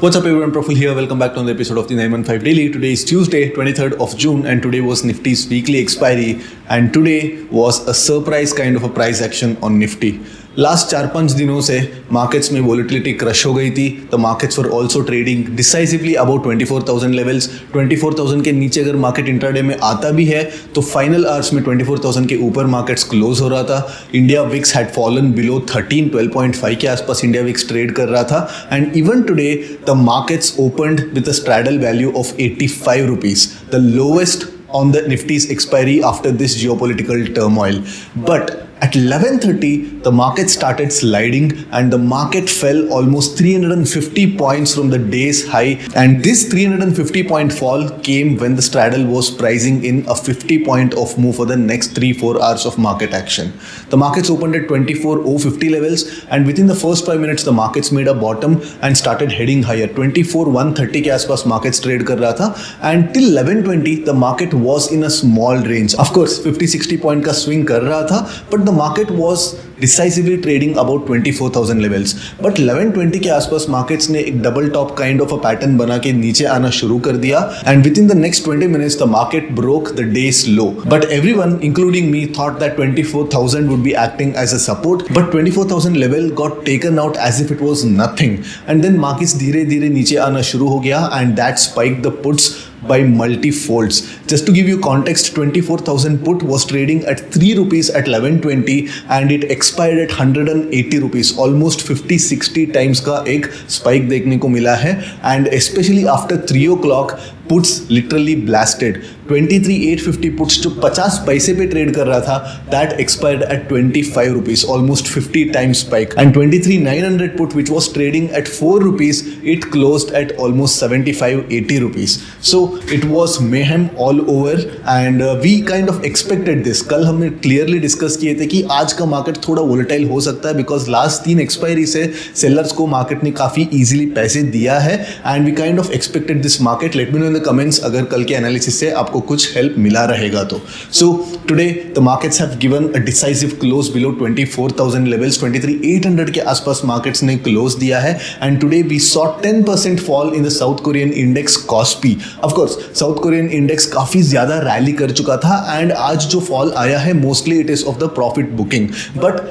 What's up everyone, Praful here. Welcome back to another episode of the 915 Daily. Today is Tuesday, 23rd of June and today was Nifty's weekly expiry and today was a surprise kind of a price action on Nifty. Last 4-5 दिनों से markets में volatility crush हो गई थी. The markets were also trading decisively about 24,000 levels. 24,000 के नीचे अगर market intraday में आता भी है तो फाइनल आवर्स में 24,000 के ऊपर मार्केट्स क्लोज हो रहा था. India VIX had fallen below 13, 12.5 के आसपास इंडिया विक्स ट्रेड कर रहा था and even today the markets opened with a straddle value of 85 rupees, the lowest on the Nifty's expiry after this geopolitical turmoil. But at 11:30, the market started sliding and the market fell almost 350 points from the day's high. And this 350 point fall came when the straddle was pricing in a 50 point off move for the next 3-4 hours of market action. The markets opened at 24,050 levels and within the first 5 minutes, the markets made a bottom and started heading higher. 24,130 के आसपास markets trade कर रहा था and till 11:20, the market was in a small range. Of course, 50-60 point का swing कर रहा था, but the market was decisively trading about 24,000 levels. But 11:20 के आसपास markets ने एक double top kind of a pattern बना के नीचे आना शुरू कर दिया and within the next 20 minutes the market broke the day's low. But everyone, including me, thought that 24,000 would be acting as a support. But 24,000 level got taken out as if it was nothing. And then markets धीरे धीरे नीचे आना शुरू हो गया and that spiked the puts by multi-folds. Just to give you context, 24,000 put was trading at 3 rupees at 11:20 and it expired at 180 rupees. Almost 50-60 times का एक spike देखने को मिला है and especially after 3 o'clock puts literally blasted. 23,850 puts जो 50 पैसे पे trade कर रहा था that expired at 25 rupees, almost 50 times spike. And 23,900 put which was trading at 4 rupees, it closed at almost 75-80 rupees. So it was mayhem all over and we kind of expected this. कल हमने clearly discuss किए थे कि आज का market थोड़ा volatile हो सकता है because लास्ट 3 एक्सपायरी से सेलर्स को मार्केट ने काफ़ी easily पैसे दिया है and we kind of expected this market. Let me know in the comments अगर कल के एनालिसिस से आपको कुछ हेल्प मिला रहेगा तो. So today the markets have given a decisive close below 24,000 levels. 23,800 के आसपास मार्केट्स ने क्लोज दिया है and today we saw 10% fall in the South Korean index KOSPI. Of course south Korean index काफ़ी ज़्यादा रैली कर चुका था एंड आज जो फॉल आया है mostly it is of the profit booking. But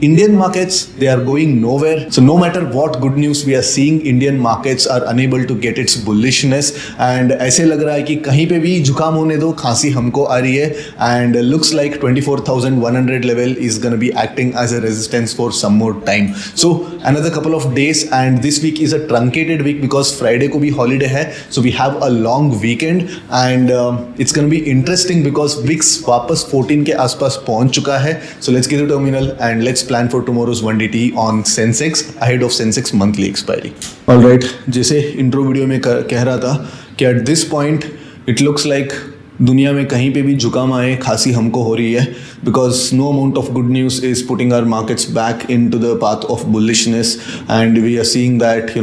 Indian markets, they are going nowhere. So no matter what good news we are seeing, Indian markets are unable to get its bullishness. And ऐसे लग रहा है कि कहीं पे भी जुकाम होने दो, खांसी हमको आ रही है. And looks like 24,100 level is going to be acting as a resistance for some more time. So another couple of days and this week is a truncated week because Friday को भी holiday है. So we have a long weekend and it's going to be interesting because VIX वापस 14 के आसपास पहुंच चुका है. So let's get to terminal and let's plan for tomorrow's 1DT on Sensex ahead of Sensex monthly expiry. Alright, जैसे intro video में कह रहा था कि at this point it looks like दुनिया में कहीं पे भी जुकाम आए खांसी हमको हो रही है because no amount of good news is putting our markets back into the path of bullishness and we are seeing that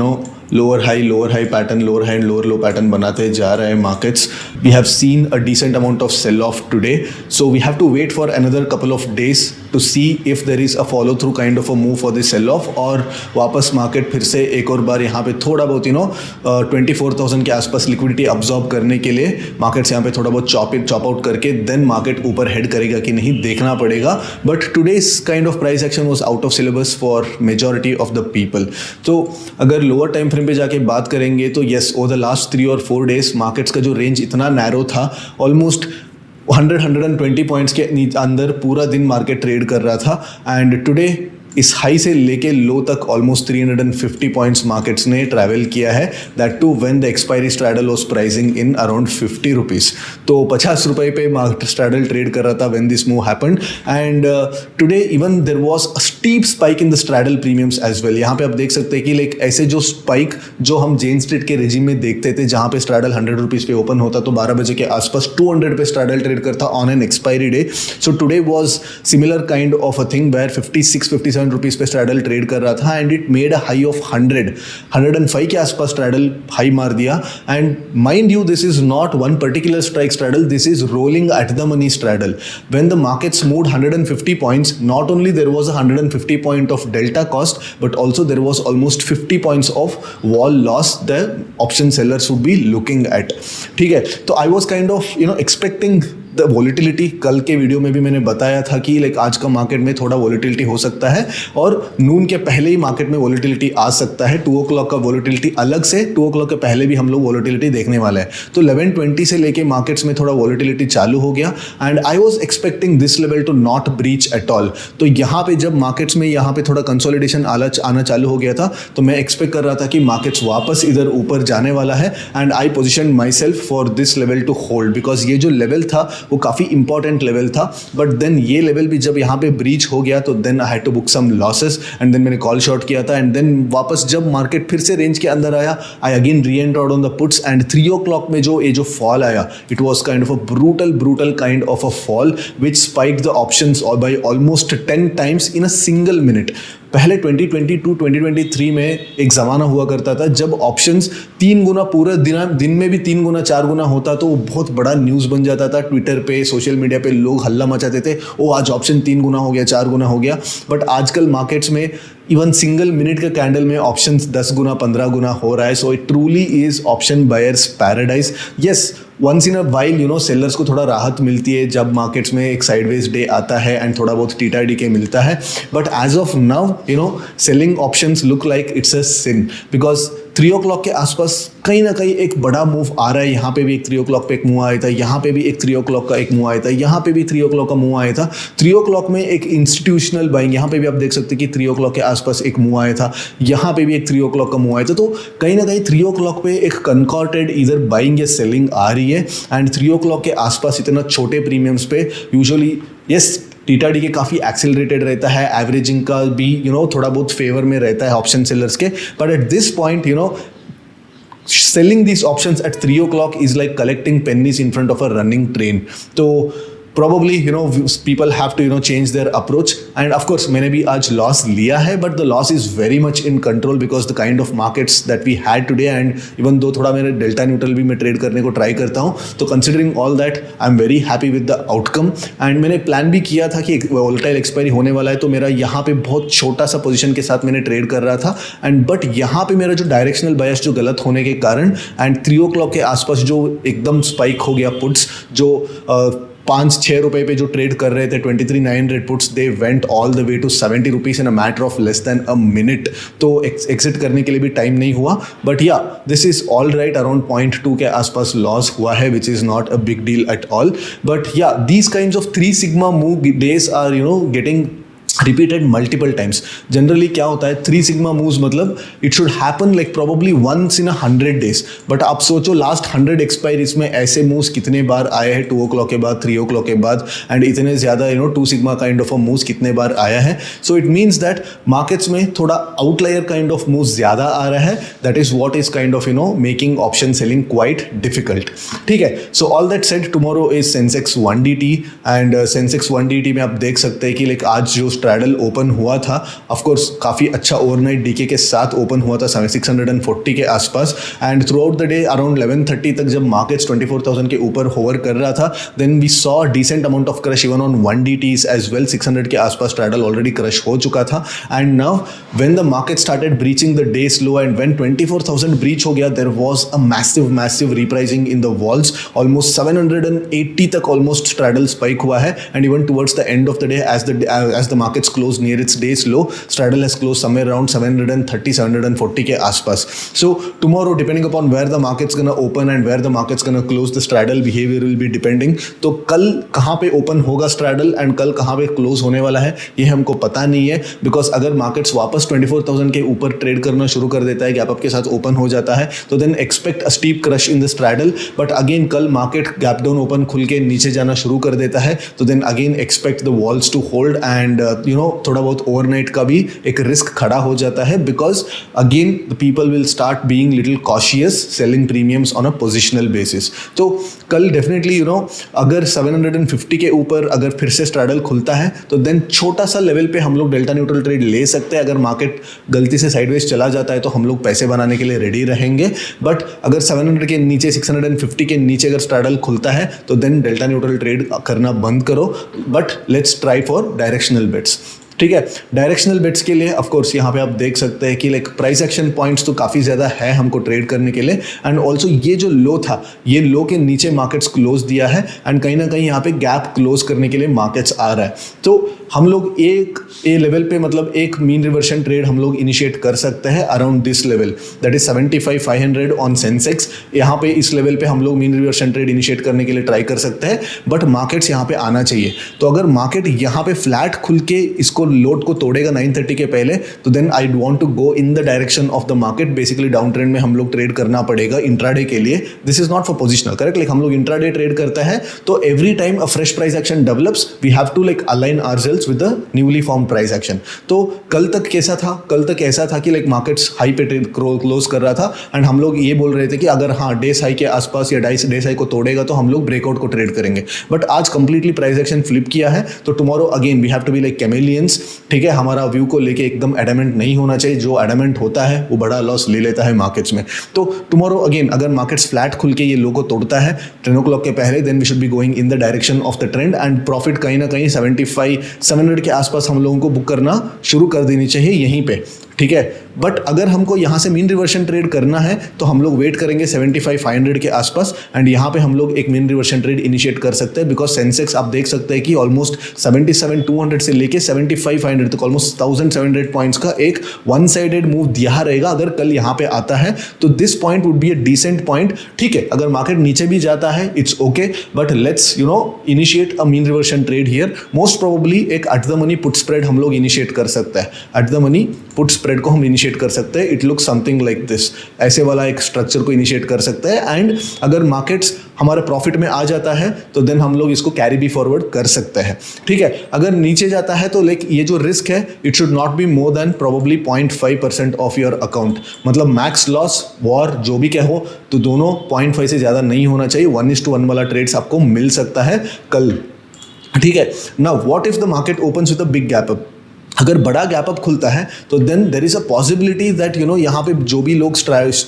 lower high pattern, lower high and lower low pattern बनाते जा रहे हैं markets. We have seen a decent amount of sell off today, so we have to wait for another couple of days to see if there is a follow through kind of a move for the sell off और वापस market फिर से एक और बार यहाँ पे थोड़ा बहुत 24,000 के आसपास लिक्विडिटी अब्जॉर्ब करने के लिए मार्केट्स यहाँ पे थोड़ा बहुत चॉप आउट करके देन मार्केट ऊपर हेड करेगा कि नहीं देखना पड़ेगा. But today's kind of price action was out of syllabus for majority of the people. तो अगर लोअर टाइम फ्रेम पे जाके बात करेंगे तो येस ओवर द लास्ट 3 और 4 डेज मार्केट्स का जो रेंज इतना नैरो था, ऑलमोस्ट 100-120 पॉइंट्स के अंदर पूरा दिन मार्केट ट्रेड कर रहा था एंड टुडे इस हाई से लेके लो तक ऑलमोस्ट 350 पॉइंट्स मार्केट्स ने ट्रैवल किया है. That too when the expiry straddle was pricing in around 50 rupees. तो 50 रुपये पे मार्केट स्ट्रैडल ट्रेड कर रहा था when this move happened and today even there was a steep spike in the straddle premiums as well. यहाँ पे आप देख सकते हैं कि लाइक ऐसे जो स्पाइक जो हम जेन स्ट्रीट के रेजिम में देखते थे जहाँ पे स्ट्रैडल 100 रुपीज़ पे ओपन होता तो 12 बजे के आसपास 200 पे स्ट्रैडल ट्रेड करता on an expiry day. So today was similar kind of a thing where 56-57 97 rupees पे स्ट्रैडल ट्रेड कर रहा था, and it made a high of 105 के आसपास स्ट्रैडल हाई मार दिया. And mind you, this is not one particular strike straddle, this is rolling at the money straddle. When the markets moved 150 points, not only there was a 150 point of delta cost, but also there was almost 50 points of wall loss the option sellers would be looking at. ठीक है, तो I was kind of expecting the volatility. कल के video में भी मैंने बताया था कि लाइक आज का मार्केट में थोड़ा वॉलिटिलिटी हो सकता है और नून के पहले ही मार्केट में वॉलिटिलिटी आ सकता है. 2 o'clock का वॉलिटिलिटी अलग से, 2 o'clock के पहले भी हम लोग वॉलिटिलिटी देखने वाले हैं. तो 11:20 से लेके मार्केट्स में थोड़ा वॉलिटिलिटी चालू हो गया, and I was expecting this level to not breach at all. तो यहाँ पे जब मार्केट्स में यहाँ पे थोड़ा कंसोलिडेशन आना चालू हो गया था, तो मैं एक्सपेक्ट कर रहा था कि मार्केट्स वापस इधर ऊपर जाने वाला है, and I position myself for this level to hold, because ये जो लेवल था वो काफ़ी इंपॉर्टेंट लेवल था. बट देन ये लेवल भी जब यहाँ पे ब्रीच हो गया तो then I had to book some losses, and then मैंने कॉल शॉर्ट किया था. एंड देन वापस जब मार्केट फिर से रेंज के अंदर आया, आई अगेन री entered on the puts, and 3 o'clock में जो फॉल आया, it was kind of a brutal kind of a fall which spike the options by almost 10 times in a single minute. पहले 2022-2023 में एक ज़माना हुआ करता था जब ऑप्शंस 3 गुना पूरा दिन में भी 3 गुना 4 गुना होता, तो वो बहुत बड़ा न्यूज़ बन जाता था. ट्विटर पे, सोशल मीडिया पे लोग हल्ला मचाते थे, ओ आज ऑप्शन 3 गुना हो गया, 4 गुना हो गया. बट आजकल मार्केट्स में इवन सिंगल मिनट का कैंडल में ऑप्शंस 10 गुना 15 गुना हो रहा है. So it truly is option buyers paradise. Yes, once in a while sellers को थोड़ा राहत मिलती है जब मार्केट्स में एक साइडवेज डे आता है एंड थोड़ा बहुत टीटा मिलता है. But as of now selling options look like it's a sin, because 3 o'clock के आसपास कहीं ना कहीं एक बड़ा मूव आ रहा है. यहाँ पे भी एक 3 o'clock पे एक मूव आया था, यहाँ पे भी एक 3 o'clock का एक मूव आया था, यहाँ पे भी 3 o'clock का मूव आया था. 3 o'clock में एक इंस्टीट्यूशनल बाइंग, यहाँ पे भी आप देख सकते हैं कि 3 o'clock के आसपास एक मूव आया था, यहाँ पे भी एक 3 o'clock का मूव आया था. तो कहीं ना कहीं 3 o'clock पे एक कनकॉर्टेड इधर बाइंग या सेलिंग आ रही है, एंड 3 o'clock के आसपास इतना छोटे प्रीमियम्स पे यूजुअली यस टीटा डी के काफ़ी एक्सेलरेटेड रहता है, एवरेजिंग का भी थोड़ा बहुत फेवर में रहता है ऑप्शन सेलर्स के. But at this point selling these options at 3 o'clock is like collecting pennies in front of a running train. So probably people have to change their approach. And of course मैंने भी आज loss लिया है, but the loss is very much in control because the kind of markets that we had today, and even though थोड़ा मेरे delta neutral भी मैं trade करने को ट्राई करता हूँ, तो considering all that I am very happy with the outcome. And मैंने प्लान भी किया था कि वोलेटाइल एक्सपायरी होने वाला है, तो मेरा यहाँ पे बहुत छोटा सा पोजीशन के साथ मैंने ट्रेड कर रहा था. एंड बट यहाँ पे मेरा जो डायरेक्शनल बायस जो गलत होने के कारण एंड 3 o'clock के आसपास जो एकदम स्पाइक हो गया पुट्स, जो 5-6 रुपये पे जो ट्रेड कर रहे थे 23,900 puts, they went all the way to 70 rupees in a matter of less than a minute. तो एग्जिट करने के लिए भी टाइम नहीं हुआ. But yeah this is all right, around 0.2 के आसपास लॉस हुआ है, which is not a big deal at all. But yeah these kinds of 3 sigma move days are getting repeated multiple times. Generally क्या होता है 3 sigma moves मतलब it should happen like probably once in 100 days. But आप सोचो last 100 expiries में ऐसे moves कितने बार आए हैं 2 o'clock के बाद, 3 o'clock के बाद, एंड इतने ज़्यादा 2 sigma kind of a moves कितने बार आया है. So it means that markets में थोड़ा आउटलायर काइंड ऑफ मूव्स ज़्यादा आ रहा है. That is what is kind of making option selling quite difficult. ठीक है, so all that said, tomorrow is Sensex 1DT, and Sensex 1DT में आप देख सकते हैं कि लाइक आज जो स्ट्रैडल ओपन हुआ था, ऑफ कोर्स काफ़ी अच्छा ओवरनाइट डीके के साथ ओपन हुआ था 640 के आसपास. And through out the day around 11:30 तक जब मार्केट्स 24,000 के ऊपर होवर कर रहा था, then we saw decent amount of crush even on 1DTs as well. 600 के आसपास स्ट्रैडल ऑलरेडी क्रश हो चुका था. And now when the market started breaching the day slow, and when 24,000 breach हो गया, there was a massive repricing in the walls. Almost 780 तक almost straddle spike हुआ है. And even towards the end of the day as the markets closed near its day's low, straddle has closed somewhere around 730-740 के आसपास. So tomorrow, depending upon where the market's gonna open and where the market's gonna close, the straddle behavior will be depending. तो कल कहाँ पे open होगा straddle and कल कहाँ पे क्लोज होने वाला है, ये हमको पता नहीं है. बिकॉज अगर मार्केट्स वापस 24,000 के ऊपर ट्रेड करना शुरू कर देता है, गैप अप के साथ ओपन हो जाता है, तो then expect a steep crush in the straddle. But again कल मार्केट गैप डाउन ओपन खुल के नीचे जाना शुरू कर देता है, तो then again expect the vols to hold, and थोड़ा बहुत ओवरनाइट का भी एक रिस्क खड़ा हो जाता है, because again the people will start being little cautious selling premiums on a positional basis. तो कल डेफिनेटली अगर 750 के ऊपर अगर फिर से स्ट्रैडल खुलता है तो देन छोटा सा लेवल पे हम लोग डेल्टा न्यूट्रल ट्रेड ले सकते हैं. अगर मार्केट गलती से साइडवेज चला जाता है तो हम लोग पैसे बनाने के लिए रेडी रहेंगे. बट अगर 700 के नीचे 650 के नीचे अगर स्ट्रैडल खुलता है तो देन डेल्टा न्यूट्रल ट्रेड करना बंद करो. But let's try for directional bets. ठीक है, डायरेक्शनल बेट्स के लिए ऑफ कोर्स यहाँ पे आप देख सकते हैं कि लाइक प्राइस एक्शन पॉइंट्स तो काफ़ी ज़्यादा है हमको ट्रेड करने के लिए. एंड ऑल्सो ये जो लो था, ये लो के नीचे मार्केट्स क्लोज दिया है एंड कहीं ना कहीं यहाँ पे गैप क्लोज करने के लिए मार्केट्स आ रहा है. तो हम लोग एक ए लेवल पे मतलब एक मीन रिवर्शन ट्रेड हम लोग इनिशिएट कर सकते हैं around this level, that is 75,500 on Sensex. यहाँ पे इस लेवल पे हम लोग मीन रिवर्शन ट्रेड इनिशिएट करने के लिए ट्राई कर सकते हैं. बट मार्केट्स यहाँ पे आना चाहिए. तो अगर मार्केट यहाँ पे फ्लैट खुल के इसको लोड को तोड़ेगा 930 के पहले, तो then I want to go in the direction of the market. Basically down trend में हम लोग ट्रेड करना पड़ेगा इंट्राडे के लिए. This is not for positional, correct. Like हम लोग इंट्राडे ट्रेड करते हैं तो every time a fresh price action develops we have to like align ourselves with the newly form price action. तो कल तक कैसा था, कल तक ऐसा था कि लाइक मार्केट्स हाई पे क्लोज कर रहा था एंड हम लोग ये बोल रहे थे कि अगर हाँ डेस हाई के आसपास या डेस हाई को तोड़ेगा तो हम लोग ब्रेकआउट को ट्रेड करेंगे. बट आज कंप्लीटली प्राइस एक्शन फ्लिप किया है. तो tomorrow again we have to be like chameleons. ठीक है, हमारा व्यू को लेके एकदम एडमेंट नहीं होना चाहिए. जो एडमेंट होता है वो बड़ा लॉस ले लेता है मार्केट्स में. तो टुमारो अगेन अगर मार्केट्स फ्लैट खुल के ये लो को तोड़ता है 10 o'clock के पहले, then we should be going in the direction of the trend and profit कहीं ना कहीं 700 के आसपास हम लोगों को बुक करना शुरू कर देनी चाहिए यहीं पे. ठीक है, बट अगर हमको यहाँ से मीन रिवर्शन ट्रेड करना है तो हम लोग वेट करेंगे 75,500 के आसपास एंड यहाँ पे हम लोग एक मीन रिवर्शन ट्रेड इनिशिएट कर सकते हैं. बिकॉज सेंसेक्स आप देख सकते हैं कि ऑलमोस्ट 77,200 से लेके 75,500 तक ऑलमोस्ट 1,700 पॉइंट्स का एक वन साइडेड मूव दिया रहेगा. अगर कल यहाँ पे आता है तो this point would be a decent point. ठीक है, अगर मार्केट नीचे भी जाता है it's okay, but let's initiate a mean reversion trade here. Most probably एक at the money put spread हम लोग इनिशिएट कर सकते हैं. At the money put spread को हम इनिशिएट कर सकते हैं. It looks something like this. ऐसे वाला एक स्ट्रक्चर को इनिशिएट कर सकते हैं एंड अगर मार्केट्स हमारे प्रॉफिट में आ जाता है तो देन हम लोग इसको कैरी भी फॉरवर्ड कर सकते हैं. ठीक है, अगर नीचे जाता है तो लाइक ये जो रिस्क है it should not be more than probably 0.5% of your account. मतलब मैक्स लॉस वॉर जो भी कहो तो दोनों 0.5 से ज़्यादा नहीं होना चाहिए. 1:1 वाला ट्रेड्स आपको मिल सकता है कल. ठीक है, now what if the market opens with a big gap up. अगर बड़ा गैप अप खुलता है तो then there is a possibility that यहाँ पे जो भी लोग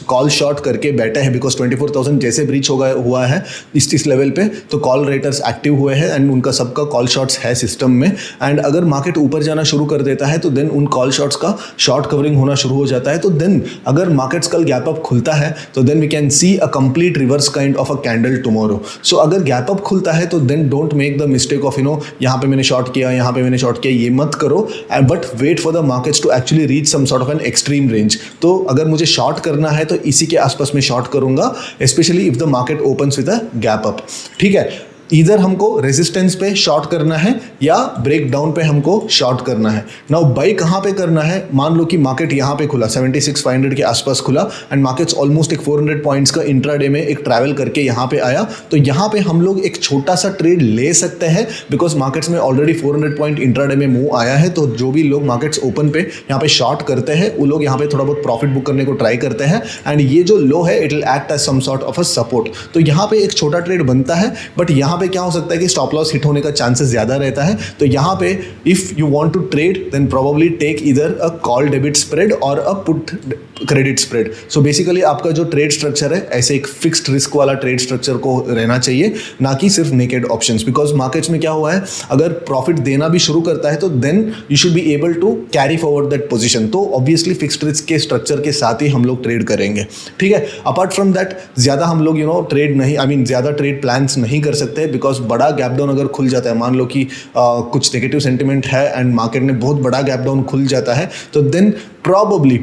कॉल शॉर्ट करके बैठे हैं, बिकॉज 24,000 जैसे ब्रीच हुआ है इस लेवल पे तो कॉल रेटर्स एक्टिव हुए हैं एंड उनका सबका कॉल शॉर्ट्स है सिस्टम में. एंड अगर मार्केट ऊपर जाना शुरू कर देता है तो देन उन कॉल शॉर्ट्स का शॉर्ट कवरिंग होना शुरू हो जाता है. तो देन अगर मार्केट्स कल गैप अप खुलता है तो then we can see a complete reverse kind of a candle tomorrow. So अगर गैप अप खुलता है तो then don't make the mistake of यहाँ पे मैंने शॉर्ट किया, यहाँ पे मैंने शॉर्ट किया, ये मत करो. But wait for the markets to actually reach some sort of an extreme range. तो अगर मुझे शॉर्ट करना है तो इसी के आसपास में शॉर्ट करूंगा, specially if the market opens with a gap up. ठीक है, इधर हमको रेजिस्टेंस पे शॉर्ट करना है या ब्रेक डाउन पे हमको शॉर्ट करना है. नाउ बाई कहाँ पे करना है. मान लो कि मार्केट यहाँ पे खुला 76,500 के आसपास खुला एंड मार्केट्स ऑलमोस्ट एक 400 पॉइंट्स का इंट्राडे में एक ट्रैवल करके यहाँ पे आया. तो यहाँ पे हम लोग एक छोटा सा ट्रेड ले सकते हैं बिकॉज मार्केट्स में ऑलरेडी 400 पॉइंट इंट्राडे में मूव आया है. तो जो भी लोग मार्केट्स ओपन पे यहाँ पे शॉर्ट करते हैं वो लोग यहाँ पे थोड़ा बहुत प्रॉफिट बुक करने को ट्राई करते हैं एंड ये जो लो है it will act as some sort of a support. तो यहाँ पे एक छोटा ट्रेड बनता है. बट यहाँ पे क्या हो सकता है कि स्टॉप लॉस हिट होने का चांसेस ज्यादा रहता है. तो यहाँ पे if you want to trade then probably take इधर अ कॉल डेबिट स्प्रेड और a put credit spread. So basically आपका जो ट्रेड स्ट्रक्चर है ऐसे एक फिक्स्ड रिस्क वाला ट्रेड स्ट्रक्चर को रहना चाहिए, ना कि सिर्फ नेकेड ऑप्शंस. बिकॉज मार्केट्स में क्या हुआ है, अगर प्रॉफिट देना भी शुरू करता है तो then you should be able to carry forward that position. तो ऑब्वियसली फिक्स्ड रिस्क के स्ट्रक्चर के साथ ही हम लोग ट्रेड करेंगे. ठीक है, अपार्ट फ्रॉम दैट ज्यादा हम लोग ट्रेड नहीं ज्यादा ट्रेड प्लान्स नहीं कर सकते बिकॉज बड़ा गैप डाउन अगर खुल जाता है, मान लो कि कुछ नेगेटिव सेंटिमेंट है एंड मार्केट में बहुत बड़ा गैप डाउन खुल जाता है तो then probably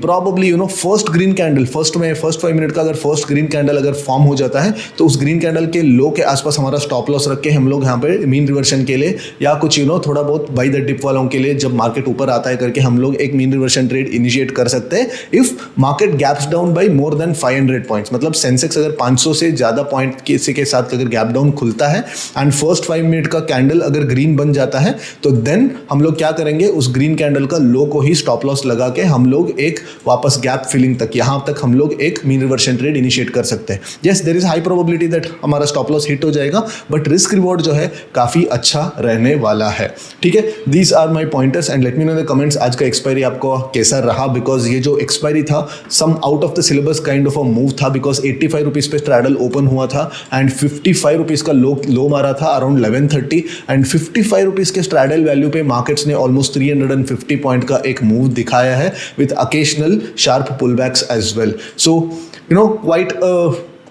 first green candle, first 5 minute का अगर फर्स्ट ग्रीन कैंडल अगर फॉर्म हो जाता है तो उस ग्रीन कैंडल के लो के आसपास हमारा स्टॉप लॉस रख के हम लोग यहाँ पे मीन रिवर्शन के लिए या कुछ थोड़ा बहुत बाई द डिप वालों के लिए जब मार्केट ऊपर आता है करके हम लोग एक मीन रिवर्शन ट्रेड इनिशिएट कर सकते हैं if market gaps down by more than 500 points. मतलब सेंसेक्स अगर 500 से ज्यादा पॉइंट के साथ अगर गैप डाउन खुलता है एंड फर्स्ट 5 मिनट का कैंडल अगर ग्रीन बन जाता है तो देन हम लोग क्या करेंगे, उस ग्रीन कैंडल का लो को ही स्टॉप लॉस लगा के हम लोग एक वापस गैप फिलिंग तक यहां तक हम लोग एक मीन रिवर्शन ट्रेड इनिशिएट कर सकते हैं। Yes, there is high probability that हमारा स्टॉप लॉस हिट हो जाएगा, बट रिस्क रिवॉर्ड जो है काफी अच्छा रहने वाला है। ठीक है, these are my pointers and let me know in the comments आज का एक्सपायरी आपको कैसा रहा, बिकॉज ये जो एक्सपायरी था some out of the syllabus kind of a move था, बिकॉज 85 रुपीज पे स्ट्रैडल ओपन हुआ था एंड 55 रुपीज का लो मारा था अराउंड 11:30 एंड 55 रुपीज के स्ट्रैडल वैल्यू पे मार्केट्स ने ऑलमोस्ट 350 पॉइंट का एक मूव दिखाया है with occasional sharp pullbacks as well. So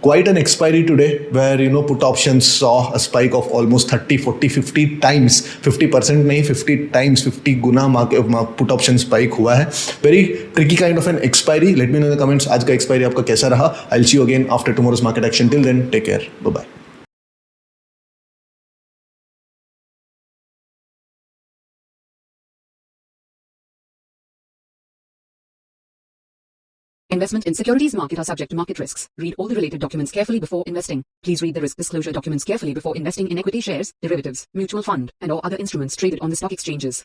quite an expiry today where put options saw a spike of almost 30, 40, 50 times, 50% नहीं 50 times, 50 गुना put option spike हुआ है। Very tricky kind of an expiry. Let me know in the comments आज का expiry आपका कैसा रहा। I'll see you again after tomorrow's market action. Till then, take care. Bye bye. Investment in securities market are subject to market risks. Read all the related documents carefully before investing. Please read the risk disclosure documents carefully before investing in equity shares, derivatives, mutual fund, and or other instruments traded on the stock exchanges.